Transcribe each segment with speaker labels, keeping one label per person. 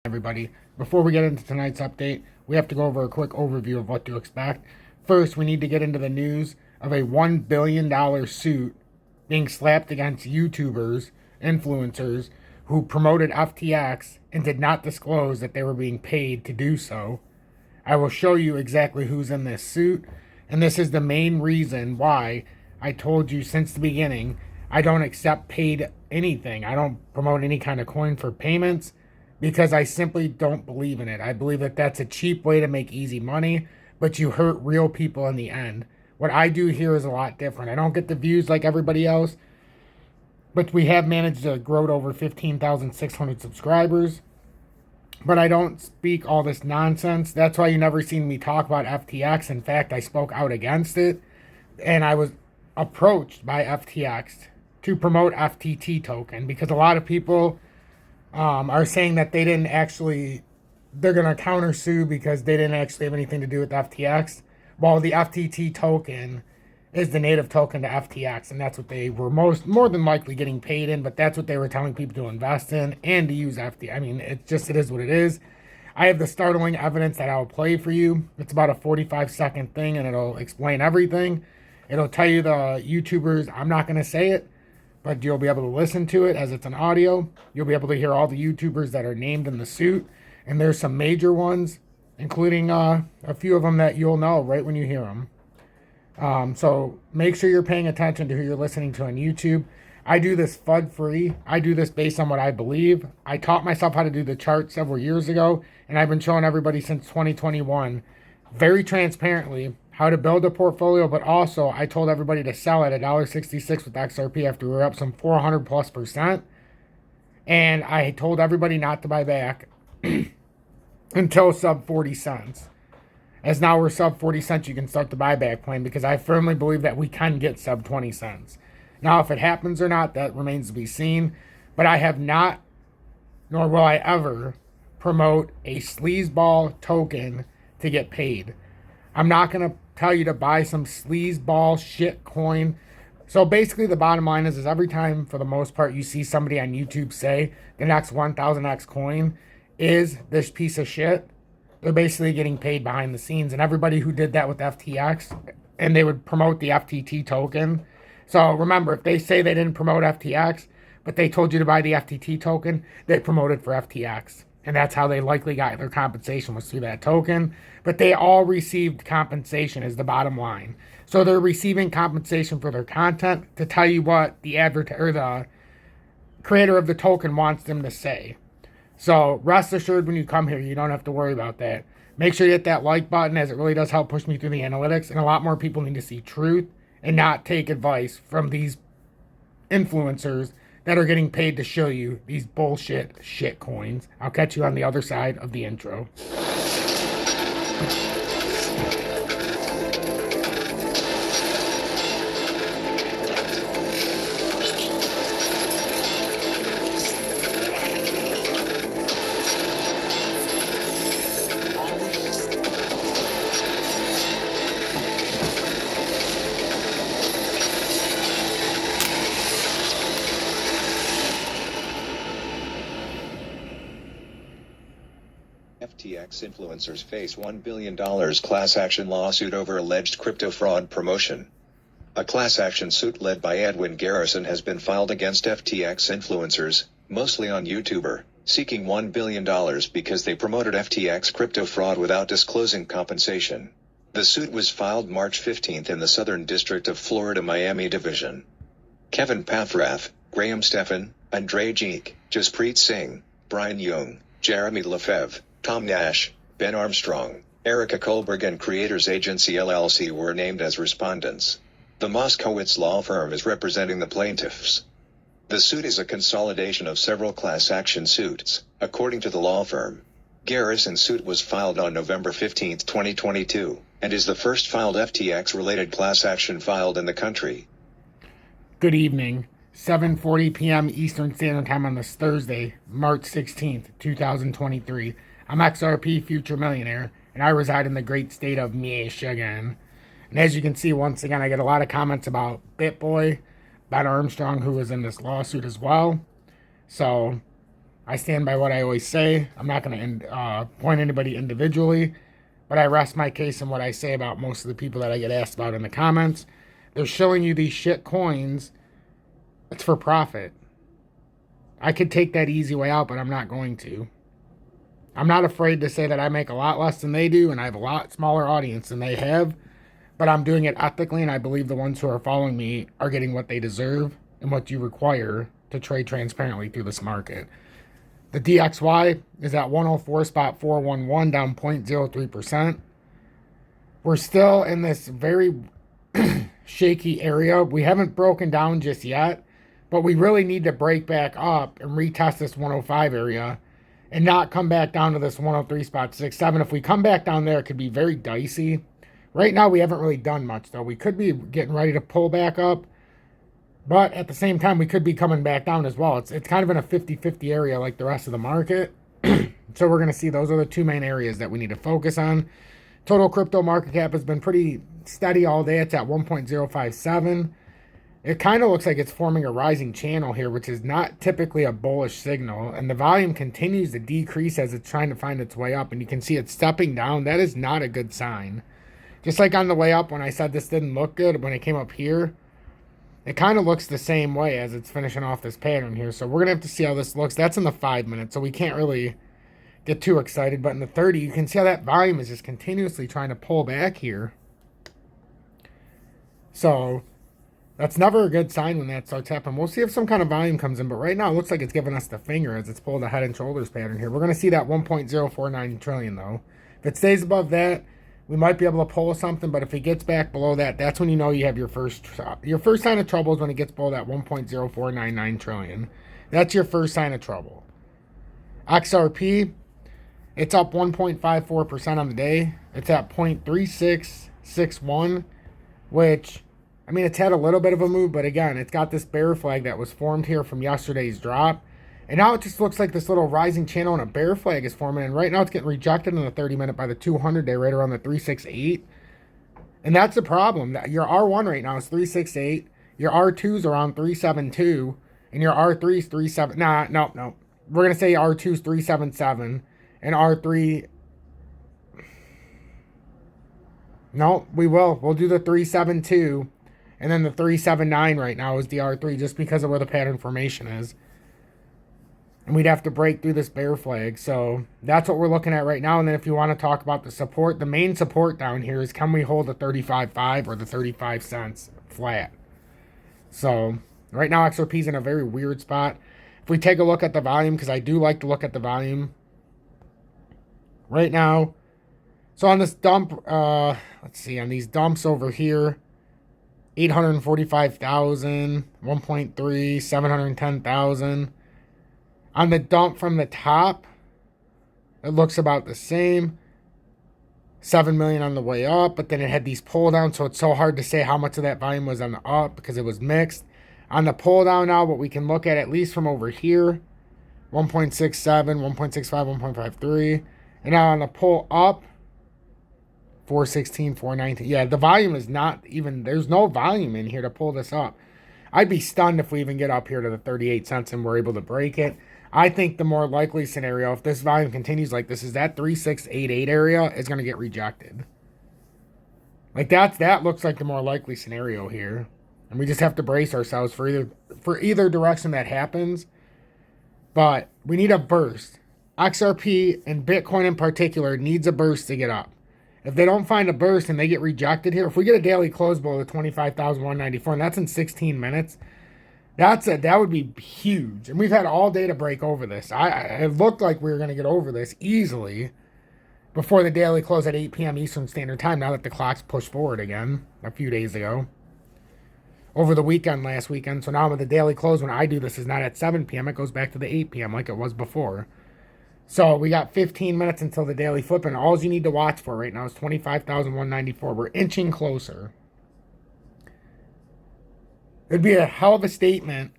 Speaker 1: Everybody, before we get into tonight's update, we have to go over a quick overview of what to expect. First, we need to get into the news of a $1 billion suit being slapped against YouTubers, influencers, who promoted FTX and did not disclose that they were being paid to do so. I will show you exactly who's in this suit, and this is the main reason why I told you since the beginning I don't accept paid anything. I don't promote any kind of coin for payments because I simply don't believe in it. I believe that that's a cheap way to make easy money, but you hurt real people in the end. What I do here is a lot different. I don't get the views like everybody else, but we have managed to grow to over 15,600 subscribers. But I don't speak all this nonsense. That's why you never seen me talk about FTX. In fact, I spoke out against it. And I was approached by FTX to promote FTT token because a lot of people are saying that they didn't actually, they're going to countersue because they didn't actually have anything to do with FTX. Well, the FTT token is the native token to FTX, and that's what they were more than likely getting paid in, but that's what they were telling people to invest in and to use FTX. I mean, it is what it is. I have the startling evidence that I'll play for you. It's about a 45-second thing, and it'll explain everything. It'll tell you the YouTubers. I'm not going to say it, but you'll be able to listen to it as it's an audio. You'll be able to hear all the YouTubers that are named in the suit, and there's some major ones, including a few of them that you'll know right when you hear them. So make sure you're paying attention to who you're listening to on YouTube. I do this FUD free. I do this based on what I believe. I taught myself how to do the chart several years ago, and I've been showing everybody since 2021 very transparently how to build a portfolio, but also I told everybody to sell at $1.66 with XRP after we were up some 400+%. And I told everybody not to buy back until sub 40 cents. As now we're sub 40 cents, you can start the buyback plan because I firmly believe that we can get sub 20 cents. Now, if it happens or not, that remains to be seen. But I have not, nor will I ever, promote a sleazeball token to get paid. I'm not going to tell you to buy some sleazeball shit coin. So basically the bottom line is every time, for the most part, you see somebody on YouTube say the next 1000X coin is this piece of shit, they're basically getting paid behind the scenes. And everybody who did that with FTX, and they would promote the FTT token. So remember, if they say they didn't promote FTX, but they told you to buy the FTT token, they promoted for FTX. And that's how they likely got their compensation, was through that token. But they all received compensation is the bottom line. So they're receiving compensation for their content to tell you what the the creator of the token wants them to say. So rest assured when you come here, you don't have to worry about that. Make sure you hit that like button as it really does help push me through the analytics. And a lot more people need to see truth and not take advice from these influencers that are getting paid to show you these bullshit shit coins. I'll catch you on the other side of the intro.
Speaker 2: FTX influencers face $1 billion class action lawsuit over alleged crypto fraud promotion. A class action suit led by Edwin Garrison has been filed against FTX influencers, mostly on YouTuber, seeking $1 billion because they promoted FTX crypto fraud without disclosing compensation. The suit was filed March 15 in the Southern District of Florida Miami Division. Kevin Paffrath, Graham Stephan, Andre Jeek, Jaspreet Singh, Brian Young, Jeremy Lefebvre, Tom Nash, Ben Armstrong, Erica Kohlberg and Creators Agency LLC were named as respondents. The Moskowitz law firm is representing the plaintiffs. The suit is a consolidation of several class action suits, according to the law firm. Garrison's suit was filed on November 15, 2022, and is the first filed FTX-related class action filed in the country.
Speaker 1: Good evening. 7:40 p.m. Eastern Standard Time on this Thursday, March 16th, 2023. I'm XRP Future Millionaire, and I reside in the great state of Michigan. And as you can see, once again, I get a lot of comments about BitBoy, Ben Armstrong, who was in this lawsuit as well. So I stand by what I always say. I'm not going to point anybody individually, but I rest my case in what I say about most of the people that I get asked about in the comments. They're showing you these shit coins. It's for profit. I could take that easy way out, but I'm not going to. I'm not afraid to say that I make a lot less than they do, and I have a lot smaller audience than they have, but I'm doing it ethically, and I believe the ones who are following me are getting what they deserve and what you require to trade transparently through this market. The DXY is at 104.411, down 0.03%. We're still in this very shaky area. We haven't broken down just yet, but we really need to break back up and retest this 105 area and not come back down to this 103.67. If we come back down there, it could be very dicey. Right now, we haven't really done much, though. We could be getting ready to pull back up, but at the same time, we could be coming back down as well. It's kind of in a 50-50 area like the rest of the market. So we're going to see those are the two main areas that we need to focus on. Total crypto market cap has been pretty steady all day. It's at 1.057. It kind of looks like it's forming a rising channel here, which is not typically a bullish signal. And the volume continues to decrease as it's trying to find its way up. And you can see it stepping down. That is not a good sign. Just like on the way up when I said this didn't look good, when it came up here, it kind of looks the same way as it's finishing off this pattern here. So we're going to have to see how this looks. That's in the 5 minutes, so we can't really get too excited. But in the 30, you can see how that volume is just continuously trying to pull back here. So that's never a good sign when that starts happening. We'll see if some kind of volume comes in. But right now, it looks like it's giving us the finger as it's pulled a head and shoulders pattern here. We're going to see that 1.049 trillion, though. If it stays above that, we might be able to pull something, but if it gets back below that, that's when you know you have your first sign of trouble is when it gets below that 1.0499 trillion. That's your first sign of trouble. XRP, it's up 1.54% on the day. It's at 0.3661, which, I mean, it's had a little bit of a move, but again, it's got this bear flag that was formed here from yesterday's drop. And now it just looks like this little rising channel and a bear flag is forming. And right now it's getting rejected in the 30-minute by the 200-day right around the 368. And that's the problem. Your R1 right now is 368. Your R2 is around 372. And your R3 is 37. No. We're going to say R2 is 377. And R3... No, we will. We'll do the 372. And then the 379 right now is the R3 just because of where the pattern formation is. And we'd have to break through this bear flag. So that's what we're looking at right now. And then if you want to talk about the support, the main support down here is can we hold the 35.5 or the 35 cents flat? So right now XRP is in a very weird spot. If we take a look at the volume, because I do like to look at the volume right now. So on this dump, let's see, on these dumps over here, 845,000, 1.3, 710,000. On the dump from the top, it looks about the same. 7 million on the way up, but then it had these pull downs, so it's so hard to say how much of that volume was on the up because it was mixed. On the pull down now, what we can look at least from over here, 1.67, 1.65, 1.53. And now on the pull up, 416, 419. Yeah, the volume is not even, there's no volume in here to pull this up. I'd be stunned if we even get up here to the 38 cents and we're able to break it. I think the more likely scenario, if this volume continues like this, is that 3688 area is going to get rejected. Like that looks like the more likely scenario here. And we just have to brace ourselves for either direction that happens. But we need a burst. XRP and Bitcoin in particular needs a burst to get up. If they don't find a burst and they get rejected here, if we get a daily close below the 25,194, and that's in 16 minutes, that would be huge. And we've had all day to break over this. It looked like we were going to get over this easily before the daily close at 8 p.m. Eastern Standard Time, now that the clock's pushed forward again a few days ago. Over the weekend, last weekend. So now with the daily close, when I do this, is not at 7 p.m. It goes back to the 8 p.m. like it was before. So we got 15 minutes until the daily flip, and all you need to watch for right now is 25,194. We're inching closer. It'd be a hell of a statement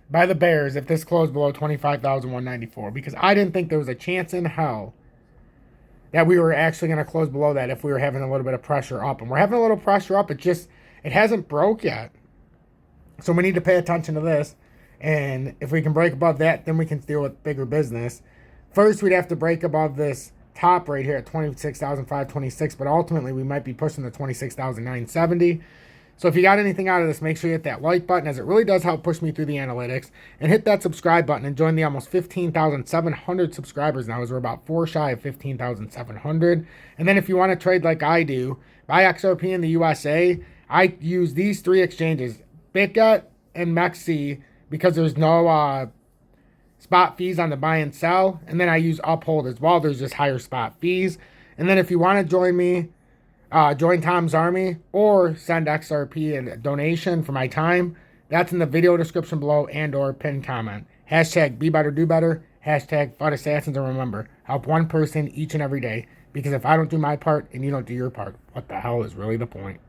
Speaker 1: by the Bears if this closed below 25,194, because I didn't think there was a chance in hell that we were actually going to close below that if we were having a little bit of pressure up. And we're having a little pressure up. It hasn't broke yet. So we need to pay attention to this. And if we can break above that, then we can deal with bigger business. First, we'd have to break above this top right here at 26,526, but ultimately we might be pushing the 26,970. So if you got anything out of this, make sure you hit that like button, as it really does help push me through the analytics, and hit that subscribe button and join the almost 15,700 subscribers now, as we're about 4 shy of 15,700. And then if you want to trade like I do, buy XRP in the USA, I use these 3 exchanges, BitGet and MEXC, because there's no spot fees on the buy and sell. And then I use Uphold as well. There's just higher spot fees. And then if you want to join me, join Tom's Army, or send XRP a donation for my time, that's in the video description below and or pinned comment. Hashtag be better, do better. Hashtag fight assassins. And remember, help one person each and every day. Because if I don't do my part and you don't do your part, what the hell is really the point?